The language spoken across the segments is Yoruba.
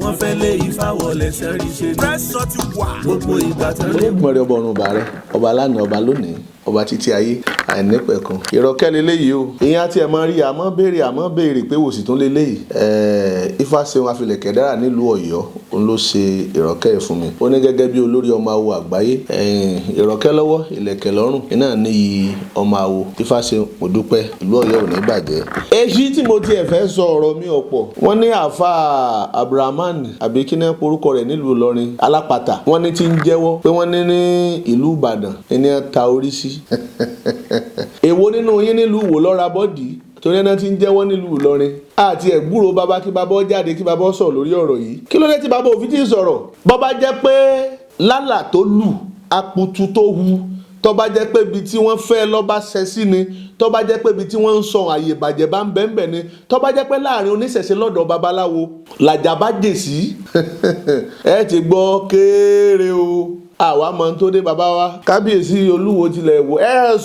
wọ́n fẹ́ lé ifá wọlé sẹ́rí ṣe pressure ti wà. gbogbo ìgbà tán lé. olóògbọ̀nrẹ́ ọba ọ̀run ọba rẹ ọba lánàá ọba lónìí ọba títí ayé àìnípẹ̀kun ìrọ̀kẹ́ leléyìí o ìyẹn àti ẹ̀ máa rí àmọ́ béèrè pé wòsì tún leléyìí ifá ṣeun afilẹ̀kẹ̀ dára nílùú Ọ̀yọ́ òun ló ṣe ìrọ̀kẹ́ yìí fún mi ó ní gẹ́gẹ́ bí olórí ọmọ awo àgbáyé ìrọ̀kẹ́ lọ́wọ́ ìlẹ̀kẹ̀ lọ́rùn iná níyì ọmọ awo ifá ṣeun mo dúpẹ́ ìlú Ọ̀yọ́ ò ní bàjẹ́. èyí tí mo tiẹ̀ fẹ́ sọ ọ̀rọ̀ mi ọ̀pọ̀ wọ́n ní Alfa Abdulraman àbí kí náà porúkọ rẹ̀ nílùú Ìlọrin Alapata wọ́n ní ti ń jẹ́wọ́ pé wọ́n ní ìlú Ìbàdàn ẹni ta orí sí èwo nínú yín nílùú wò lọ́ra bọ́dì torí ẹni tí ń jẹ́wọ́ nílùú Ìlọrin àti ẹ̀gbúrò bàbá kí bàbá jáde kí bàbá sọ̀rọ̀ lórí ọ̀rọ̀ yìí kí ló dé tí bàbá òfin ti sọ̀rọ̀ bàbá jẹ́ pé lálà tó lù aputu tó hu tó bá jẹ́ pé ibi tí wọ́n fẹ́ lọ́ba ṣẹ sí ni tó bá jẹ́ pé ibi tí wọ́n ń sọ àyè ìbàjẹ́ bá ń bẹ́ẹ̀ ni tó bá jẹ́ pé láàrin oníṣẹ̀ṣe lọ́dọ̀ babaláwo làjà bá jè sí ẹ ti gbọ́ kéré o àwa mọ̀ tó dé bàbá wa kábíyèsí olúwo tilẹ̀ wò ẹ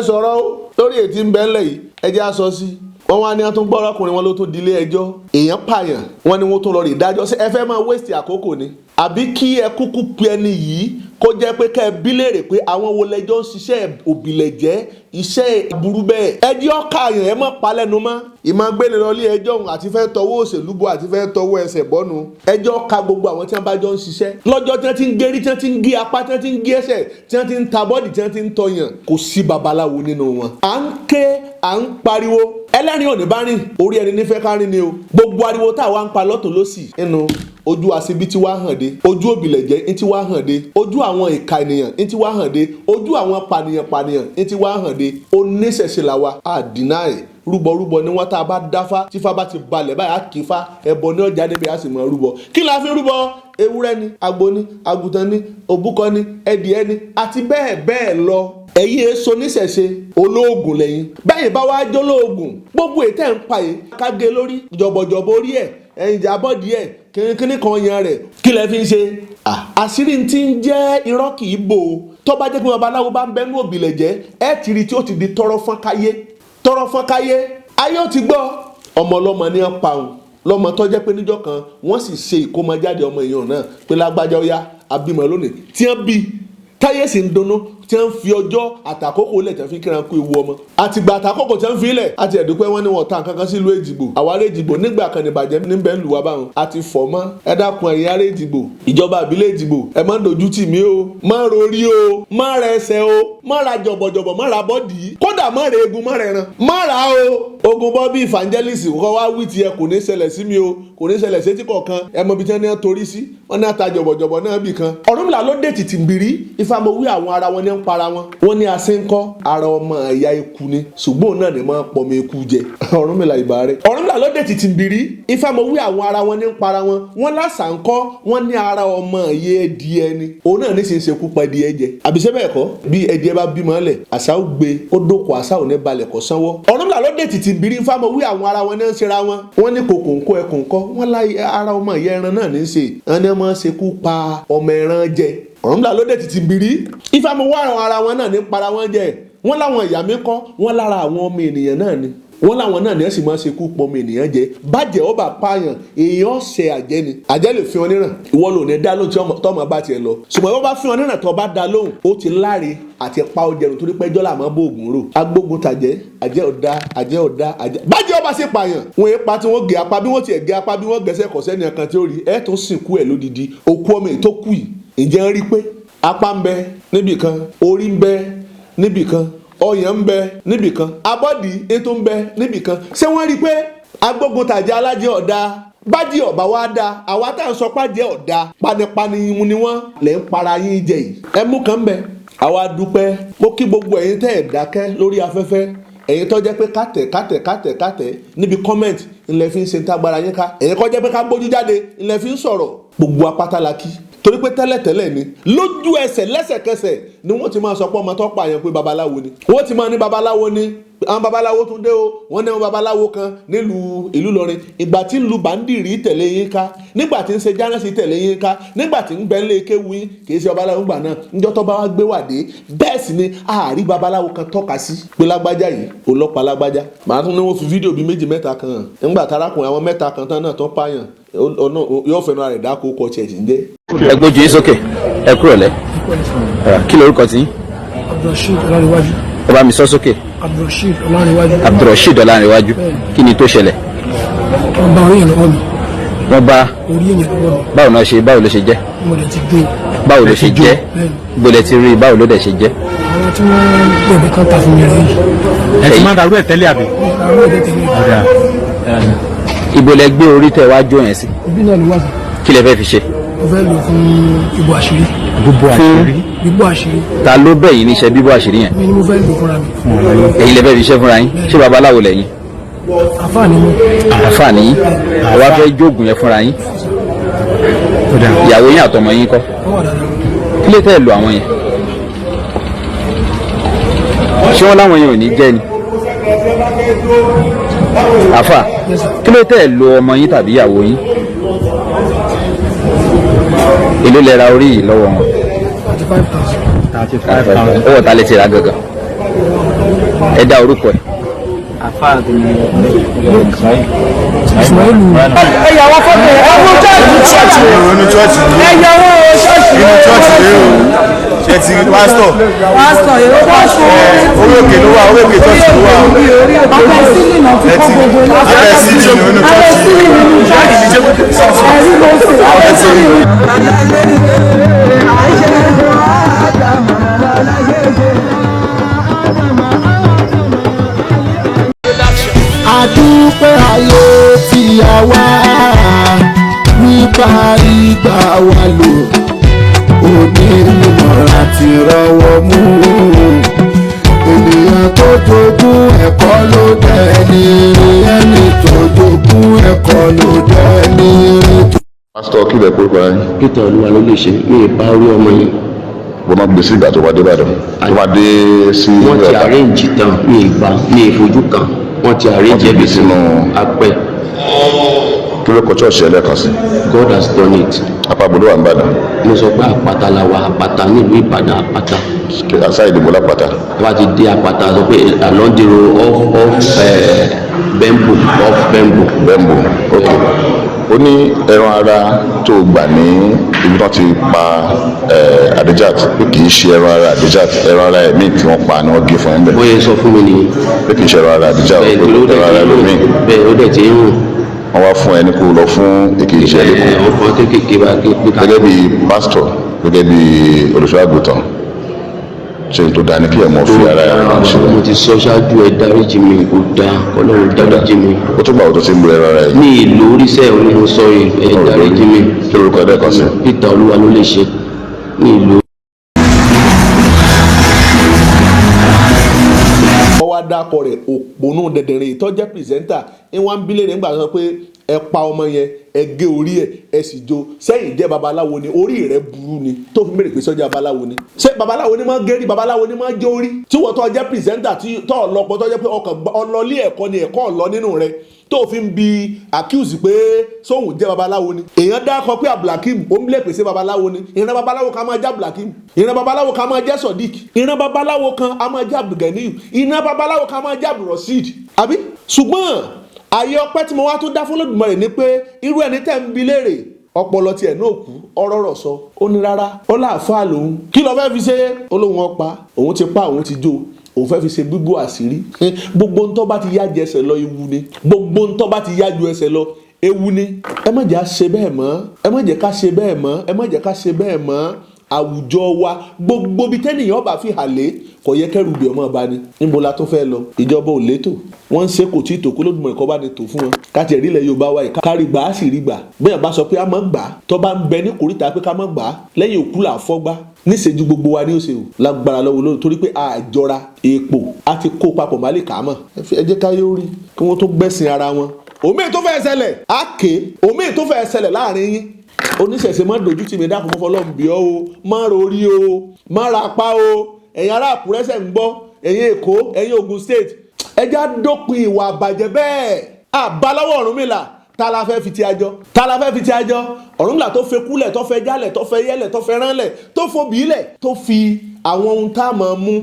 sọ̀rọ̀ o lórí ètí ń bẹ́ẹ̀lẹ̀ yìí ẹ jẹ́ àsọ sí wọ́n wá ní wọ́n tún gbọ́ ọkùnrin wọn ló tún dilé ẹjọ́ èèyàn pààyàn wọ́n ní wọ́n tún lọ rí ìdájọ́ sí ẹ fẹ́ máa wéṣì àkókò ni àbí kí ẹ kúkú pe ẹni yìí kó jẹ́ pé ká ẹ bí léèrè pé àwọn wo lẹjọ́ ń ṣiṣẹ́ òbílẹ̀jẹ́ iṣẹ́ burú bẹ́ẹ̀ ẹjọ́ ọ̀kààyàn ẹ mọ̀ palẹ́nu mọ́ ìmọ̀ gbélé lọ ilé ẹjọ́ òun àti fẹ́ tọwọ́ òṣèlú bọ́ àti fẹ́ tọwọ́ ẹsẹ̀ bọ́nu ẹjọ́ ọ̀ka gbogbo àwọn tí wọ́n bá jọ ń ṣiṣẹ́ lọ́jọ́ tí wọ́n ti ń gérí tí wọ́n ti ń gé apá tí wọ́n ti ń gé ẹsẹ̀ tí wọ́n ti ń ta bọ́ọ̀dì tí wọ́n ti ń tọyàn kò sí babaláwo nínú wọn. à ń ké à ń pariwo ẹlẹ́rìn ò ní bá rìn orí ẹni nífẹ̀ẹ́ ká rìn ni o gbogbo ariwo tá àwa ń pa lọ́tún lọ́sì nínú ojú àṣebí tí wàá hàn dé ojú òbílẹ̀jẹ́ ń tí wàá hàn dé ojú àwọn ìka ènìyàn ń tí wàá hàn dé ojú àwọn pànìyàn ń tí wàá hàn dé oníṣẹ̀ṣe làwa àdínáì rúbọ ni wọ́n tá a bá dáfá tífá bá ti balẹ̀ báyìí á kì í fa ẹbọ ní ọjà débi á sì mọ rúbọ kí la fi rúbọ ewúrẹ́ ni agbo ni àgùntàn ni òbúkọ ni ẹdìẹ ni àti bẹ́ẹ̀ bẹ́ẹ̀ lọ ẹ̀yin èso níṣẹ̀ṣe olóògùn lẹ́yìn bẹ́ẹ̀ bá wá jólóògùn gbogbo ètè ń pa yìí kágé lórí jọ̀bọ̀jọ̀bọ̀ orí ẹ̀ ẹ̀yìn ìjàbọ̀dì ẹ̀ kíní kan yan rẹ̀ kí lẹ fi ń ṣe àṣírí tí ń jẹ́ irọ́ kì í bò ó tó bá jẹ́ pé babaláwo bá ń bẹ́nu òbílẹ̀jẹ́ ẹ̀ tìrì tí ó ti di tọrọ fọ́n káyé ayé ò ti gbọ́ ọmọ ọlọ́mọ ní ọ̀pá òun lọ́mọ tó jẹ́ pé níjọ́ kan wọ́n sì ṣe ìkómọjáde ọmọ èèyàn náà pé lágbájá ó yá abímọ lónìí tí wọ́n bí táyé sì ń dunnú tí wọ́n fi ọjọ́ àtàkókò lẹ̀ tí wọ́n fi kíran kú ewu ọmọ àtìgbà àtàkókò tí wọ́n fi lẹ̀ àti ẹ̀dúpẹ́ wọn ni wọ́n ta nǹkan kan sí ìlú Èjìgbò àwárẹ̀ Èjìgbò nígbà kan níbàjẹ́ níbẹ̀ ń lù wá báwọn àti fọ̀ mọ́ ẹ dákun ẹ̀yin ará Èjìgbò ìjọba ìbílẹ̀ Èjìgbò ẹ má dojú tì mí o má rorí o má ra ẹsẹ̀ o má ra jọ̀bọ̀jọ̀bọ̀ má ra bọ́dì kódà má ra egun má ra ẹran má ra o ogun bọ́ bí evangelist kọ́ wá wí tiẹ̀ kò ní ṣẹlẹ̀ sí mi o kò ní ṣẹlẹ̀ sétí kọ̀ọ̀kan ẹ mọ ibi tí wọ́n ní wọ́n torí sí wọ́n ní ata jọ̀bọ̀jọ̀bọ̀ náà bì kan Ọ̀rúnmìlà ló dé tìtì gbìrí ìfàmọ́wí àwọn ara wọn ní ń para wọn ní asínkọ́ ara ọmọ ẹ̀yà ikú ni ṣùgbọ́n náà ni máa pọ̀ mọ́ ikú jẹ Ọ̀rúnmìlà ìbà rẹ̀ Ọ̀rúnmìlà ló dé tìtì gbìrí ìfàmọ́wí àwọn ara wọn ní ń para wọn lásàǹkọ́ wọn ní ara ọmọ ẹ̀yẹ ẹdìẹ ni òun náà ní sì ń ṣekú pa ẹdìẹ jẹ àbíṣẹ́ bẹ́ẹ̀ kọ́ bí ẹdìẹ bá bímọ lẹ̀ àṣà ó gbé ó dókò àṣà ò ní balẹ̀ kọ́ sanwó Ọ̀rúnmìlà ló dé tìtì gbìrí ìfàmọ́wí àwọn ara wọn ní ń ṣera wọn ní kòkò ńkọ́ ẹkùn kọ́ wọn láyé ara ọmọ ẹ̀yẹ ẹran náà ní í ṣe wọn ní wọn máa ń ṣekú pa ọmọ ẹran jẹ Ọ̀rúnmìlà ló dé tìtì gbìrí ìfàmọ́wí àwọn ara wọn náà ní para wọn jẹ wọn láwọn ìyá mi kọ́ wọn lára àwọn ọmọ ènìyàn náà ni wọn láwọn náà ní ẹ sì máa ṣekú pọ̀ ọmọ ènìyàn jẹ bàjẹ́ ọba pààyàn èèyàn ṣe àjẹ́ ni àjẹ́ lè fi wọn níràn ìwọ ló ní dá lóhùn tọmọ bá tiẹ̀ lọ ṣùgbọ́n ìwọ bá fi wọn níràn tó bá dá lóhùn ó ti láre àti pa ó jẹun torí pẹ́jọ́ làmọ́ bó ògùn rò agbógun tàjẹ́ àjẹ́ ọ̀dá bàjẹ́ ọba ṣe pààyàn wọn èé pa tí wọ́n gé apá bí wọ́n tiẹ̀ gé apá bí wọ́n gẹ̀ẹ́sẹ̀ kọ̀ọ̀sẹ́ ní ọkàn tí ó rí ẹ̀ tó sìnkú ẹ̀ lódìdí òkú ọmọ èyí tó kù yìí ìjẹ́ ń rí pé apá ń bẹ níbìkan orí ń bẹ níbìkan ọyàn ń bẹ níbìkan abọ́dì ètò ń bẹ níbìkan ṣé wọ́n rí i pé agbógun tàjẹ́ alájẹ́ ọ̀dà bájí ọ̀bà wa dá àwa tá à ń sọ pàjẹ́ ọ̀dà panipani mu ni wọ́n lè ń para yín jẹ yìí ẹ mú kan bẹ àwa dúpẹ́ mo kí gbogbo ẹ̀yin tẹ́ ẹ̀ dákẹ́ lórí afẹ́fẹ́ ẹ̀yin tó jẹ́ pé kátẹ̀ níbi comment ńlẹ̀ fi ń ṣe tágbára yín ká ẹ̀yin kọ́ jẹ́ pé ká gbójú jáde ńlẹ̀ fi ń sọ̀rọ̀ gbogbo apátá la kí torí pé tẹ́lẹ̀tẹ́lẹ̀ ni lójú ẹsẹ̀ lẹ́sẹ̀kẹsẹ̀ ni wọ́n ti máa sọ pé ọmọ tó pààyàn pé babaláwo ni wọ́n ti máa ní babaláwo ni àwọn babaláwo tún dé o wọ́n ní àwọn babaláwo kan nílùú ìlú Ìlọrin ìgbà tí ń lu bàndìrí tẹ̀lé yín ká nígbà tí ń ṣe jánásì tẹ̀lé yín ká nígbà tí ń gbẹ́lé kéwu yín kì í ṣe babaláwo gbà náà níjọ́ tó bá wá gbé wàdé bẹ́ẹ̀ sì ni àárí babaláwo kan tọ́ka sí pé lágbájá yìí ọlọ́pàá lágbájá màá tún ní wọ́n fi fídíò bíi méjì mẹ́ta kan hàn nígbà tarakùnrin àwọn mẹ́ta kan tán náà tó pààyàn yóò fẹnu rẹ̀ dáko kọ tiẹ̀ sí ń jẹ́. ẹ gbójú yín sókè ẹ kúrò lẹ kí lorúkọ tí. Abdulrasheed Ọlárẹ̀wájú. ẹ bá mi sọ sókè. Abdulrasheed Ọlárẹ̀wájú. Abdulrasheed Ọlárẹ̀wájú kí ni tó ṣẹlẹ̀. wọ́n bá orí yẹn lọ́wọ́ mi. wọ́n bá orí yẹn lọ́wọ́ mi. báwo ló ṣe jẹ́. mo lè ti gbé. báwo ló ṣe jẹ́ gbọ́dọ̀ ti rí báwo ló dẹ̀ ṣe jẹ́. àwọn tí wọ́n gbẹ̀bẹ̀ kan ta fún mi rẹ̀ yìí. ẹ ti máa darú ẹ̀ tẹ́lẹ̀ àbí. àwọn ẹ̀dẹ̀ tẹ̀lé. ibo lẹ gbé orí tẹ wá jó yẹn sí. ibi náà ló wà fún. kí lẹ fẹ́ fi ṣe. mo fẹ́ lò fún ibò àṣírí. bíbò àṣírí. ta ló bẹ̀ yín níṣẹ́ bíbò àṣírí yẹn. mi ni mo fẹ́ lò fúnra mi. ẹ̀yin lẹ fẹ́ fi ṣe fúnra yín ṣé babaláwo lẹ̀yin. àfáà ni mo. àfáà ni yín àwa fẹ́ jóògùn yẹn fúnra yín. ìyàwó yín àtọmọ yín kọ́. kí lè tẹ́ lo àwọn yẹn. ṣé wọ́n láwọn yẹn ò ní jẹ́ ni. àfáà kí lè tẹ́ lo ọmọ yín tàbí ìyàwó yín. èló lẹ ra orí yìí lọ́wọ́ wọn. 35,000. owó ta lè ti ra gangan. ẹ dá orúkọ ẹ. Ismail. ẹ̀yàwó fọ́tò ẹ̀wọ̀n chọ́ọ̀chì inú chọ́ọ̀chì ẹ̀yàwó ṣọ́ọ̀chì inú chọ́ọ̀chì rẹ o ṣe ti pásítọ̀ èrò pásítọ̀ orí òkè ló wà orí òkè chọ́ọ̀chì ló wà abẹ́ sílì náà fi kọ́ gbogbo ilé abẹ́ sílì nínú abẹ́ chọ́ọ̀chì sílì nínú chọ́ọ̀chì ẹ̀rí ló sì abẹ́ sílì nínú. àdúpẹ́ ayé tí a wá nípa ìgbà wa lò onímọ̀ àti rọwọ́ mú ènìyàn tó jogún ẹ̀kọ́ ló dẹni ẹni tó jogún ẹ̀kọ́ ló dẹni. pásítọ̀ kí lẹ kórúkọ yín. Peter Olúwa ló lè ṣe ní ìbá orí ọmọ yẹn. wọ́n máa gbé sí ìgbà tó wá dé Ìbàdàn tó wá dé sí wọ́n ti arrange tán ní ìgbà ní ìfojú kan wọ́n ti arrange ẹbí sínú apẹ. kí ló kọ ṣọ́ọ̀ṣì ẹlẹ́kan sí. God has done it. apábodò wà ń bàdàn. mo sọ pé àpáta la wà àpáta nílùú Ìbàdàn àpáta. àṣà ìdìbò lápáta. wọ́n ti dé àpáta sọ pé along the road off Bembo Bembo ok ó ní ẹran ara tó gbà ní ibi tí wọ́n ti pa Adijat pé kì í ṣe ẹran ara Adijat ẹran ara ẹ̀mí tí wọ́n pa ni wọ́n gé fún ẹ̀ ń bẹ̀. bóyá sọ fún mi nìyí. pé kì í ṣe ẹran ara Adijat ẹran ara ẹlòmíì. bẹ́ẹ̀ ó dẹ̀ ti ń rùn. wọ́n wá fún ẹni kó lọ fún èkejì ìṣẹ́ lẹ́kọ̀ọ́. ọkọ̀ kékeré bá gbé ká. gẹ́gẹ́ bí pásítọ̀ gẹ́gẹ́ bí olùṣọ́ àgùntàn ṣe tó dáa ní kí ẹ mọ̀ fi ara ẹ̀ ràn ṣe. mo ti sọ ṣáájú ẹ dáríjì mi kò dáa Ọlọ́run dáríjì mi. ó tún gbà wọ́n tó ti ń lo ẹran rẹ̀ yìí. ní ìlú oríṣẹ́ òní mo sọ ẹ dáríjì mi. kí lorúkọ ẹ̀dẹ́ kan sí. Peter Olúwa ló lè ṣe ní ìlú. wọ́n wá dákọ rẹ̀ òpónú dẹ̀dẹ̀rẹ̀ ìtọ́jẹ́ pìrìsẹ́ńtà ń wá ń bílẹ̀ nígbà tó sọ pé ẹ pa ọmọ yẹn ẹ gé orí ẹ sì jó sẹ́yìn jẹ́ babaláwo ni orí rẹ̀ burú ni tó fi mèrè pé sọ́jà babaláwo ni ṣé babaláwo ni máa gẹ́rí babaláwo ni máa gé orí tí wọ́n tó jẹ́ pìrìsẹ́ńtà tó ọlọ́pọ̀ tó jẹ́ pé ọkàn ọlọ́lé ẹ̀kọ́ ni ẹ̀kọ́ ọ̀lọ́ nínú rẹ̀ tó fi ń bi accuse pé sóhun jẹ́ babaláwo ni èèyàn dákọ pé Abdulhakeem ó ń lè pèsè babaláwo ni ìran babaláwo kan máa jẹ́ Abdulhakeem ìran babaláwo kan máa jẹ́ Sodiq ìran babaláwo kan á máa jẹ́ Abdulganiyu ìran babaláwo kan máa jẹ́ Abdulrasheed àbí ṣùgbọ́n àyè ọpẹ́ tí mo wá tó dá fún Olódùmarè ni pé irú ẹni tẹ́ ń bi léèrè ọpọlọ tiẹ̀ náà kú ọ̀rọ̀ rọ̀ sọ ó ní rárá ó láàfáà lòun kí ló fẹ́ fi ṣe ó lóun ọpa òun ti pa òun ti jó òun fẹ́ fi ṣe bíbú àṣírí gbogbo ntọ́ bá ti yájú ẹsẹ̀ lọ ewu ni gbogbo ntọ́ bá ti yájú ẹsẹ̀ lọ ewu ni ẹ má jẹ́ ká ṣe bẹ́ẹ̀ mọ́ ẹ má jẹ́ ká ṣe bẹ́ẹ̀ mọ́ ẹ má jẹ́ ká ṣe bẹ́ẹ̀ mọ́ àwùjọ wa gbogbo bí tẹ́nìyàn bá fi hàlẹ́ kò yẹ kẹ́rù bí ọmọ bá ní níbo la tó fẹ́ lọ ìjọba ò létò wọ́n ń ṣe kò tí ì tó kó Olódùmarè kọ́ bá ní tò fún wọn káti ẹ̀rí ilẹ̀ Yorùbá wa yìí kárí gbà á sì rí gbà bẹ́ẹ̀ bá sọ pé a máa gbà á tó bá ń bẹ ní kòríta pé ká máa gbà á lẹ́yìn òkú là á fọ́gbá níṣẹ́jú gbogbo wa ní òṣè o lágbára lọ́wọ́ lórí torí pé àjọra èèpo á ti kó papọ̀ má lè kà á mọ̀ ẹ jẹ́ ká yóò rí kí wọ́n tó gbẹ̀sìn ara wọn omi tó fẹ́ ṣẹlẹ̀ á ké omi tó fẹ́ ṣẹlẹ̀ láàrin yín oníṣẹ̀ṣe má dojú tì mí dákun mọ́ fọlọ́run bí ọ́ o má rorí o má ra apá o ẹ̀yin ará Àkúrẹ́ ṣẹ̀ ń gbọ́ ẹ̀yin Èkó ẹ̀yin Ògùn state ẹja dópin ìwà àbàjẹ́ bẹ́ẹ̀ àbáláwọ̀ Ọ̀rúnmìlà ta la fẹ́ fi ti àjọ Ọ̀rúnmìlà tó fẹ́ kúlẹ̀ tó fẹ́ jálẹ̀ tó fẹ́ yẹ́lẹ̀ tó fẹ́ ránlẹ̀ tó fòbílẹ̀ tó fi àwọn ohun tá a máa mú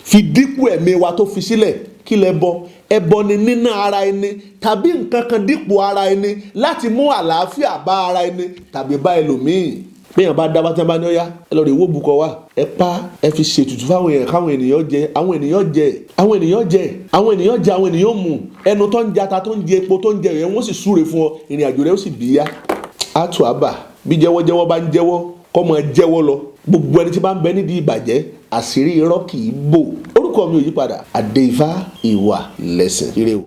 fi dípò ẹ̀mí wa tó fi sílẹ̀ kí lẹ bọ ẹbọ ni níná ara ẹni tàbí nǹkan kan dípò ara ẹni láti mú àlàáfíà bá ara ẹni tàbí bá ẹlòmíì péyàn bá dábàá tí wọn bá ní ọyá ẹ lọ rè wó bukọ wá ẹ pa ẹ fi ṣètùtù fáwọn èèyàn káwọn ènìyàn jẹ àwọn ènìyàn mú ẹnu tó ń jata tó ń jẹ epo tó ń jẹ ìyẹn wọn sì súre fún ọ ìrìn àjò rẹ ó sì bíyá àtù àbà bí jẹ́wọ́jẹ́wọ́ bá ń jẹ́wọ́ kọ́ mọ jẹ́wọ́ lọ gbogbo ẹni tí bá ń bẹ nídìí ìbàjẹ́ àṣírí irọ́ kì í bò orúkọ mi ò yí padà Adéifá ìwà lẹ́sìn ire o.